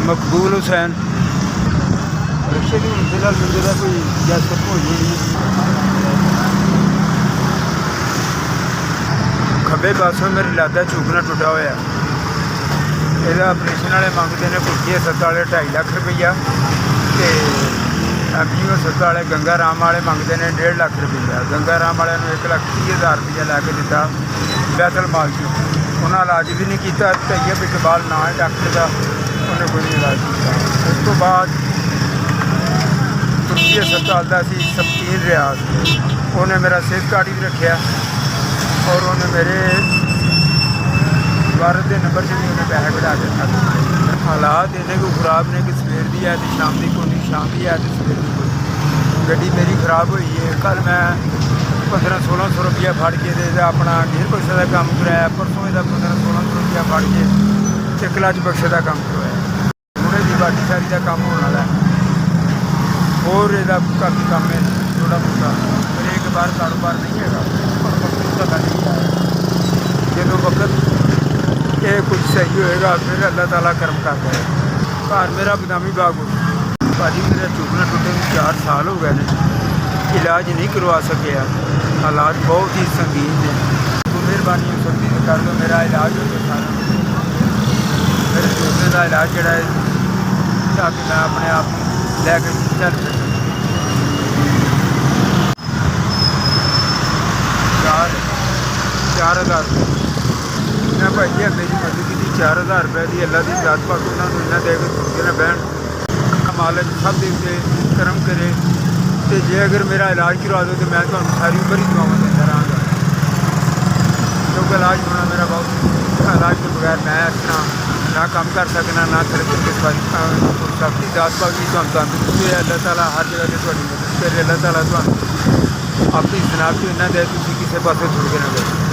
मकबूल हुसैन रिक्शे की फिलहाल मंजिल है कोई गैस खत्म हो जाएगी। खब्बे पासों मेरी लादा चूकना टुटा होया ਇਹਦਾ ਆਪਰੇਸ਼ਨ ਵਾਲੇ ਮੰਗਦੇ ਨੇ ਕੁੱਤੀ ਹਸਪਤਾਲ ਵਾਲੇ 2.5 ਲੱਖ ਰੁਪਈਆ ਤੇ ਐਮਯੂ ਹਸਪਤਾਲ ਵਾਲੇ ਗੰਗਾ ਰਾਮ ਵਾਲੇ ਮੰਗਦੇ ਨੇ 1.5 ਲੱਖ ਰੁਪਈਆ। ਗੰਗਾ ਰਾਮ ਵਾਲਿਆਂ ਨੂੰ 1,30,000 ਰੁਪਈਆ ਲੈ ਕੇ ਦਿੱਤਾ ਬੈਤਲ ਮਾਲ 'ਚ, ਉਹਨਾਂ ਇਲਾਜ ਵੀ ਨਹੀਂ ਕੀਤਾ। ਤੈਯਬ ਇਕਬਾਲ ਨਾਂ ਹੈ ਡਾਕਟਰ ਦਾ, ਉਹਨੇ ਕੋਈ ਨਹੀਂ ਇਲਾਜ ਕੀਤਾ। ਉਸ ਤੋਂ ਬਾਅਦ ਕੁੱਤੀ ਹਸਪਤਾਲ ਦਾ ਸੀ ਸਪਤੀਰ ਰਿਆਜ਼, ਉਹਨੇ ਮੇਰਾ ਸਿਹਤ ਕਾਰਡ ਵੀ ਰੱਖਿਆ ਔਰ ਉਹਨੇ ਮੇਰੇ भारत के नंबर से भी उन्हें पैसे बढ़ा के खा। हालात इन्ने को खराब ने कि सवेर की है तो शाम की कोई, शाम की है तो सवेर की कोई। गड्डी मेरी खराब हुई है। कल मैं 1500-1600 रुपया फड़ के अपना गियर बख्शे का काम कराया। परसों का 1500-1600 रुपया फड़ के ते क्लच बख्शे का काम करवाया। थोड़े की बाकी सारी का काम होने वाला है और यदा काफ़ी काम है थोड़ा मोटा। मेरे एक बार कारोबार नहीं है और वक्त पता नहीं है जो वक्त ये कुछ सही होएगा फिर अल्लाह ताला कर्म करता है। घर मेरा बदामी बाग हो भाजी, मेरा चूकना टुटे 4 साल हो गए ने, इलाज नहीं करवा सके। हालात बहुत ही संगीन ने। तो मेहरबानी हो सकती तो कर दो, मेरा इलाज हो जाए सारा। मेरे चूकने का इलाज जोड़ा है ताकि मैं अपने आप लैके चल सकूँ। 4,000 रुपये मैं भाई जी अगले की मदद की 4,000 रुपये की अल्लाह की जात पाक उन्होंने इन्ना दे के तुरके ना बहन मालिक सब दे के करम करे। तो जे अगर मेरा इलाज करवा दो तो मैं तो सारी उम्र ही दुआवां देता रहांगा, क्योंकि इलाज होना मेरा बहुत। इलाज के बगैर मैं इस तरह ना काम कर सकना ना तरक्की के सबकी जात पाक की तंदुरुस्ती है। अल्लाह ताला हर जगह से थोड़ी मदद करे। अल्लाह ताला अपनी जनाब को इन्ना दे तुम किसी पास छुड़ के ना गए।